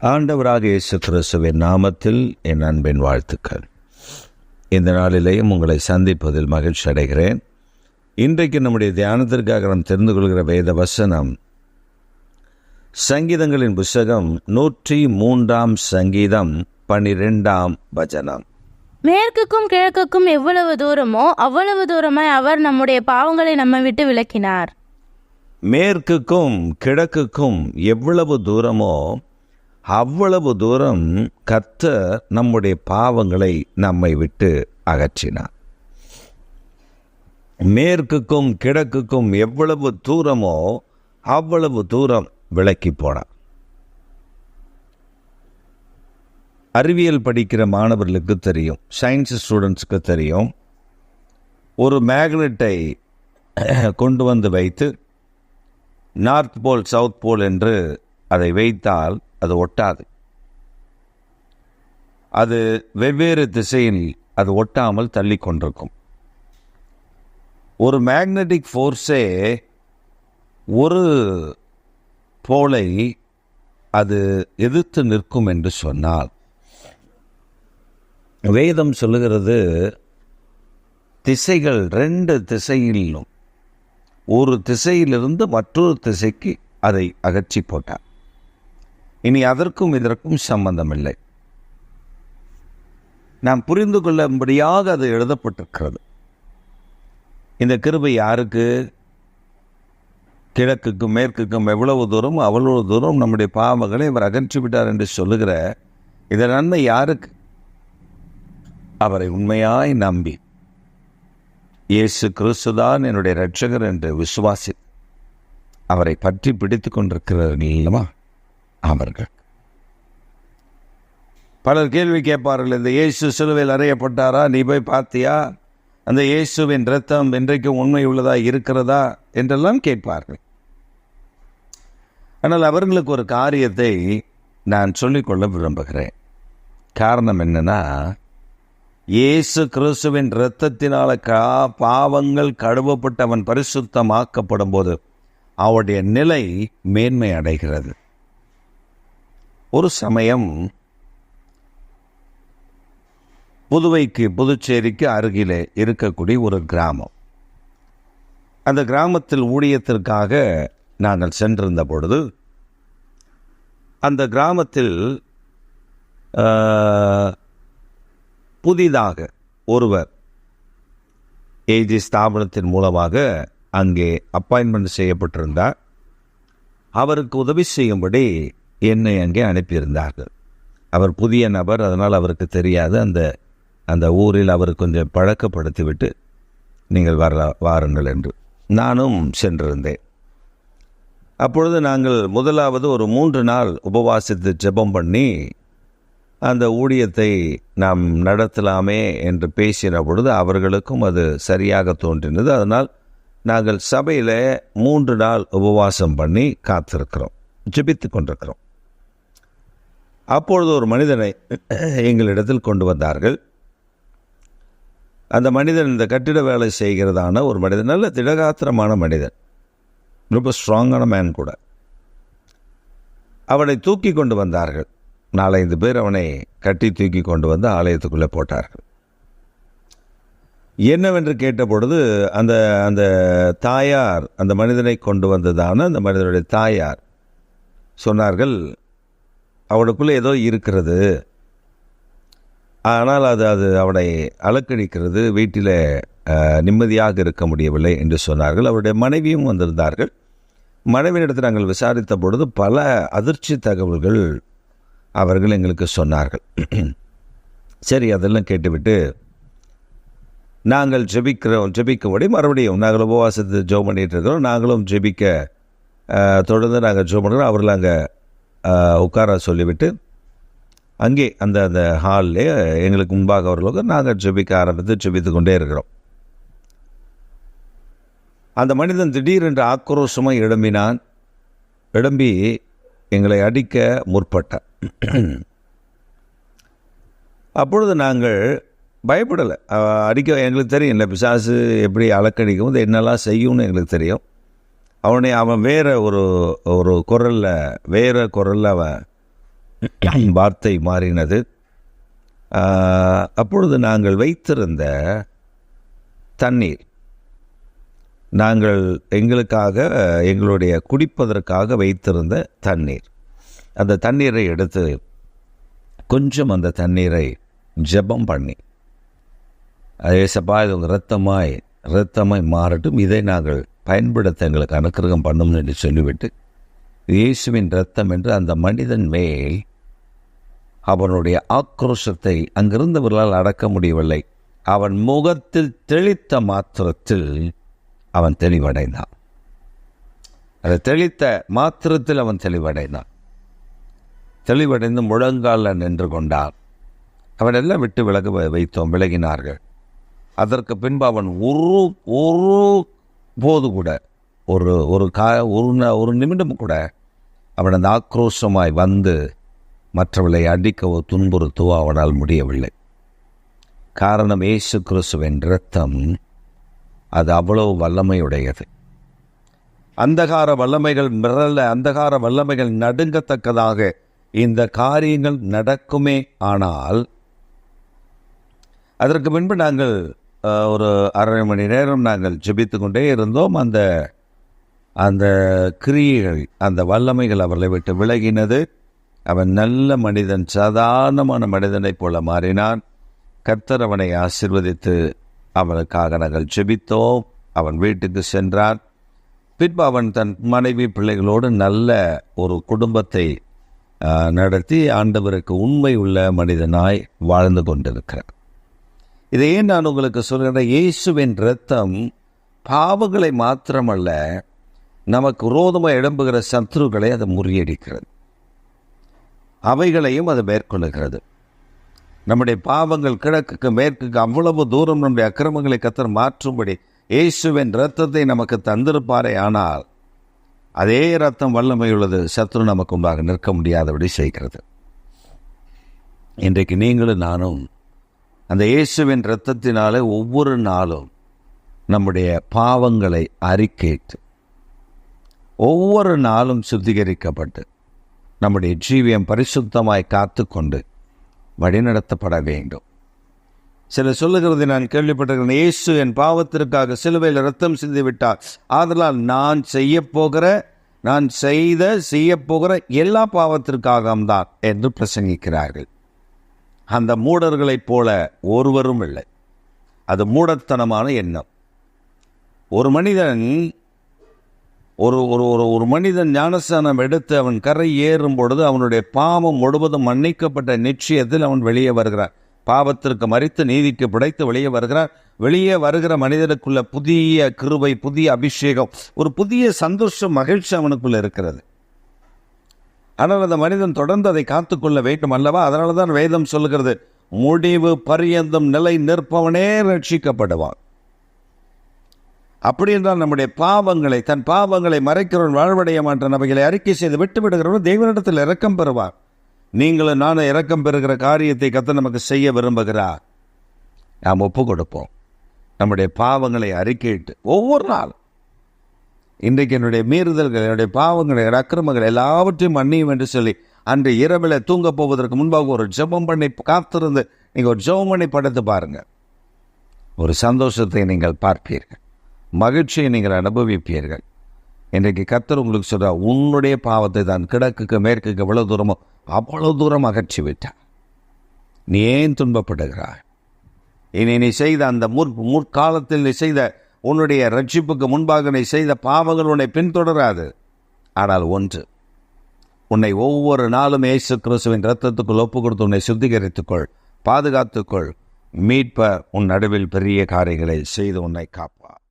ஆண்டவராக இயேசு கிறிஸ்துவின் நாமத்தில் என் அன்பின் வாழ்த்துக்கள். இந்த நாளிலேயும் உங்களை சந்திப்பதில் மகிழ்ச்சி அடைகிறேன். இன்றைக்கு நம்முடைய தியானத்திற்காக நாம் தெரிந்து கொள்கிற வேத வசனம் சங்கீதங்களின் புஸ்தகம் 103 சங்கீதம் 12 வசனம். மேற்குக்கும் கிழக்குக்கும் எவ்வளவு தூரமோ அவ்வளவு தூரமாய் அவர் நம்முடைய பாவங்களை நம்மை விட்டு விலக்கினார். மேற்குக்கும் கிழக்குக்கும் எவ்வளவு தூரமோ அவ்வளவு தூரம் கர்த்தர் நம்முடைய பாவங்களை நம்மை விட்டு அகற்றினார். மேற்குக்கும் கிழக்குக்கும் எவ்வளவு தூரமோ அவ்வளவு தூரம் விலக்கி போனார். அறிவியல் படிக்கிற மாணவர்களுக்கு தெரியும், சயின்ஸ் ஸ்டூடெண்ட்ஸுக்கு தெரியும். ஒரு மேக்னெட்டை கொண்டு வந்து வைத்து நார்த் போல் சவுத் போல் என்று அதை வைத்தால் அது ஒட்டாது. அது வெவ்வேறு திசையில் அது ஒட்டாமல் தள்ளி கொண்டிருக்கும். ஒரு மேக்னெட்டிக் ஃபோர்ஸே ஒரு போலை அது எதிர்த்து நிற்கும் என்று சொன்னால், வேதம் சொல்லுகிறது திசைகள் 2 திசையிலும் ஒரு திசையிலிருந்து மற்றொரு திசைக்கு அதை அகற்றி போட்டார். இனி அதற்கும் இதற்கும் சம்பந்தம் இல்லை. நாம் புரிந்து கொள்ளும்படியாக அது எழுதப்பட்டிருக்கிறது. இந்த கிருபை யாருக்கு? கிழக்குக்கும் மேற்குக்கும் எவ்வளவு தூரம் அவ்வளவு தூரம் நம்முடைய பாவங்களை அவர் அகற்றிவிட்டார் என்று சொல்லுகிற இந்த நன்மை யாருக்கு? அவரை உண்மையாய் நம்பி இயேசு கிறிஸ்துதான் என்னுடைய இரட்சகர் என்று விசுவாசி அவரை பற்றி பிடித்து கொண்டிருக்கிறார்கள் இல்லவா அவர்கள். பலர் கேள்வி கேட்பார்கள், இந்த இயேசு சிலுவையில் அறையப்பட்டாரா? நீ போய் பார்த்தியா? அந்த இயேசுவின் இரத்தம் இன்றைக்கும் உண்மை உள்ளதா இருக்கிறதா என்றெல்லாம் கேட்பார்கள். ஆனால் அவர்களுக்கு ஒரு காரியத்தை நான் சொல்லிக்கொள்ள விரும்புகிறேன். காரணம் என்னன்னா, இயேசு கிறிஸ்துவின் இரத்தத்தினால பாவங்கள் கழுவப்பட்டு அவன் பரிசுத்தமாக்கப்படும் போது அவருடைய நிலை மேன்மை அடைகிறது. ஒரு சமயம் புதுச்சேரிக்கு அருகிலே இருக்கக்கூடிய ஒரு கிராமம். அந்த கிராமத்தில் ஊழியத்திற்காக நாங்கள் சென்றிருந்த பொழுது அந்த கிராமத்தில் புதிதாக ஒருவர் ஏஜி ஸ்தாபனத்தின் மூலமாக அங்கே அப்பாயின்மெண்ட் செய்யப்பட்டிருந்தார். அவருக்கு உதவி செய்யும்படி என்னை அங்கே அனுப்பியிருந்தார்கள். அவர் புதிய நபர், அதனால் அவருக்கு தெரியாது. அந்த ஊரில் அவர் கொஞ்சம் பழக்கப்படுத்திவிட்டு நீங்கள் வாருங்கள் என்று நானும் சென்றிருந்தேன். அப்பொழுது நாங்கள் முதலாவது ஒரு 3 நாள் உபவாசித்து ஜெபம் பண்ணி அந்த ஊழியத்தை நாம் நடத்தலாமே என்று பேசின பொழுது அவர்களுக்கும் அது சரியாக தோன்றினது. அதனால் நாங்கள் சபையில் 3 நாள் உபவாசம் பண்ணி காத்திருக்கிறோம், ஜெபித்து கொண்டிருக்கிறோம். அப்பொழுது ஒரு மனிதனை எங்களிடத்தில் கொண்டு வந்தார்கள். அந்த மனிதன் இந்த கட்டிட வேலை செய்கிறதான ஒரு மனிதன், நல்ல திடகாத்திரமான மனிதன், ரொம்ப ஸ்ட்ராங்கான மேன் கூட. அவனை தூக்கி கொண்டு வந்தார்கள். 4-5 பேர் அவனை கட்டி தூக்கி கொண்டு வந்து ஆலயத்துக்குள்ளே போட்டார்கள். என்னவென்று கேட்டபொழுது அந்த தாயார், அந்த மனிதனை கொண்டு வந்ததான அந்த மனிதனுடைய தாயார் சொன்னார்கள், அவனுக்குள்ளே ஏதோ இருக்கிறது, ஆனால் அது அவனை அலக்கழிக்கிறது, வீட்டில் நிம்மதியாக இருக்க முடியவில்லை என்று சொன்னார்கள். அவருடைய மனைவியும் வந்திருந்தார்கள். மனைவியிடத்தில் நாங்கள் விசாரித்த பொழுது பல அதிர்ச்சி தகவல்கள் அவர்கள் எங்களுக்கு சொன்னார்கள். சரி, அதெல்லாம் கேட்டுவிட்டு நாங்கள் ஜெபிக்கும்படி மறுபடியும் நாங்கள் உபவாசத்தை ஜெபம் பண்ணிகிட்டு இருக்கிறோம். நாங்களும் ஜெபிக்க தொடர்ந்து நாங்கள் ஜெபம் பண்ணுறோம். அவர்கள் அங்கே உட்கார சொல்லிவிட்டு அங்கே அந்த ஹாலில் எங்களுக்கு முன்பாக அவர்களுக்கு நாங்கள் ஜெபிக்க ஆரம்பித்து ஜெபித்து கொண்டே இருக்கிறோம். அந்த மனிதன் திடீரென்று ஆக்ரோஷமாக எழும்பி எங்களை அடிக்க முற்பட்டார். அப்பொழுது நாங்கள் பயப்படலை. அடிக்க எங்களுக்கு தெரியும், இல்லை பிசாசு எப்படி அலக்கடிக்கும், என்னெல்லாம் செய்யும்னு எங்களுக்கு தெரியும். அவன் வேறு ஒரு குரலில் அவன் வார்த்தை மாறினது. அப்பொழுது நாங்கள் வைத்திருந்த தண்ணீர், நாங்கள் எங்களுடைய குடிப்பதற்காக வைத்திருந்த தண்ணீர், அந்த தண்ணீரை எடுத்து கொஞ்சம் அந்த தண்ணீரை ஜெபம் பண்ணி, ஏசப்பா இது உங்கள் இரத்தமாய் மாறட்டும், இதை நாங்கள் பயன்படுத்த எங்களுக்கு அனுக்கிரகம் பண்ணும் என்று சொல்லிவிட்டு, இயேசுவின் இரத்தம் என்று அந்த மனிதன் மேல் அவனுடைய ஆக்ரோஷத்தை அங்கிருந்தவர்களால் அடக்க முடியவில்லை. அவன் முகத்தில் தெளித்த மாத்திரத்தில் அவன் தெளிவடைந்தான். அதை தெளித்த மாத்திரத்தில் அவன் தெளிவடைந்தான். தெளிவடைந்து முழங்காலில் நின்று கொண்டான். அவனெல்லாம் விட்டு விலகினார்கள். அதற்கு பின்பு அவன் ஒரு போது கூட ஒரு நிமிடம் கூட அவன் அந்த ஆக்ரோஷமாய் வந்து மற்றவர்களை அடிக்கவோ துன்புறுத்தவோ அவனால் முடியவில்லை. காரணம், இயேசு கிறிஸ்துவின் இரத்தம் அது அவ்வளவு வல்லமையுடையது. அந்தகார வல்லமைகள் நடுங்கத்தக்கதாக இந்த காரியங்கள் நடக்குமே. ஆனால் அதற்கு பின்பு நாங்கள் ஒரு 1/2 மணி நேரம் நாங்கள் ஜெபித்து கொண்டே இருந்தோம். அந்த கிரியைகள், அந்த வல்லமைகள் அவர்களை விட்டு விலகினது. அவன் நல்ல மனிதன், சாதாரணமான மனிதனைப் போல மாறினான். கர்த்தர் அவனை ஆசீர்வதித்து அவனுக்காக நாங்கள் ஜெபித்தோம். அவன் வீட்டுக்கு சென்றான். பின்பு அவன் தன் மனைவி பிள்ளைகளோடு நல்ல ஒரு குடும்பத்தை நடத்தி ஆண்டவருக்கு உண்மை உள்ள மனிதனாய் வாழ்ந்து கொண்டிருக்கிறார். இதையே நான் உங்களுக்கு சொல்கிறேன், இயேசுவின் இரத்தம் பாவங்களை மாத்திரமல்ல, நமக்கு விரோதமாக எழும்புகிற சத்துருக்களை அது முறியடிக்கிறது, அவைகளையும் அது மேற்கொள்ளுகிறது. நம்முடைய பாவங்கள் கிழக்குக்கு மேற்குக்கு அவ்வளவு தூரம் நம்முடைய அக்கிரமங்களை கர்த்தர் மாற்றும்படி இயேசுவின் இரத்தத்தை நமக்கு தந்திருப்பாரே. ஆனால் அதே இரத்தம் வல்லமையுள்ளது, சத்துரு நமக்கு உண்டாக நிற்க முடியாதபடி செய்கிறது. இன்றைக்கு நீங்களும் நானும் அந்த இயேசுவின் இரத்தத்தினாலே ஒவ்வொரு நாளும் நம்முடைய பாவங்களை அறிக்கையிட்டு ஒவ்வொரு நாளும் சுத்திகரிக்கப்பட்டு நம்முடைய ஜீவியம் பரிசுத்தமாய் காத்து கொண்டு வழிநடத்தப்பட வேண்டும். சிலர் சொல்லுகிறதை நான் கேள்விப்பட்டிருக்கிறேன், இயேசு என் பாவத்திற்காக சிலுவையில் இரத்தம் சிந்தி விட்டார், ஆதலால் நான் செய்யப்போகிற எல்லா பாவத்திற்காகவும் தான் என்று பிரசங்கிக்கிறார்கள். அந்த மூடர்களைப் போல ஒருவரும் இல்லை. அது மூடத்தனமான எண்ணம். ஒரு மனிதன் ஞானஸ்நானம் எடுத்து அவன் கரை ஏறும் பொழுது அவனுடைய பாவம் முழுவதும் மன்னிக்கப்பட்ட நிச்சயத்தில் அவன் வெளியே வருகிறான். பாவத்திற்கு மரித்து நீதிக்கு பிழைத்து வெளியே வருகிறார். வெளியே வருகிற மனிதனுக்குள்ள புதிய கிருபை, புதிய அபிஷேகம், ஒரு புதிய சந்தோஷம், மகிழ்ச்சி அவனுக்குள்ள இருக்கிறது. ஆனால் அந்த மனிதன் தொடர்ந்து அதை காத்துக்கொள்ள வேண்டும் அல்லவா? அதனால தான் வேதம் சொல்லுகிறது, முடிவு பரியந்தம் நிலை நிற்பவனே ரட்சிக்கப்படுவான். அப்படி என்றால் நம்முடைய தன் பாவங்களை மறைக்கிறவன் வாழ்வடைய மாட்டான். அவைகளை அறிக்கை செய்து விட்டு விடுகிறவன் தேவனிடத்தில் இரக்கம் பெறுவார். நீங்களும் நானும் இரக்கம் பெறுகிற காரியத்தை கர்த்தர் நமக்கு செய்ய விரும்புகிறார். நாம் ஒப்பு கொடுப்போம். நம்முடைய பாவங்களை அறிக்கையிட்டு ஒவ்வொரு நாள், இன்றைக்கு என்னுடைய மீறுதல்கள், என்னுடைய பாவங்கள், என்னுடைய அக்கிரமங்கள் எல்லாவற்றையும் மன்னியும் என்று சொல்லி அன்று இரவில் தூங்க போவதற்கு முன்பாக ஒரு ஜெபம் பண்ணி காத்திருந்து நீங்கள் ஒரு ஜெபம் பண்ணி படுத்து பாருங்கள். ஒரு சந்தோஷத்தை நீங்கள் பார்ப்பீர்கள், மகிழ்ச்சியை நீங்கள் அனுபவிப்பீர்கள். இன்றைக்கு கர்த்தர் உங்களுக்கு சொல்கிறார், உன்னுடைய பாவத்தை தான் கிழக்குக்கு மேற்குக்கு எவ்வளவு தூரமோ அவ்வளவு தூரம் அகற்றி விட்டார். நீ ஏன் துன்பப்படுகிறாய்? இனி நீ செய்த அந்த முற்காலத்தில் நீ செய்த உன்னுடைய ரட்சிப்புக்கு முன்பாக நீ செய்த பாவங்கள் உன்னை பின்தொடராது. ஆனால் ஒன்று, உன்னை ஒவ்வொரு நாளும் இயேசு கிறிஸ்துவின் இரத்தத்துக்குள் ஒப்பு கொடுத்து உன்னை சுத்திகரித்துக்கொள், பாதுகாத்துக்கொள். மீட்ப உன் நடுவில் பெரிய காரியங்களை செய்து உன்னை காப்பார்.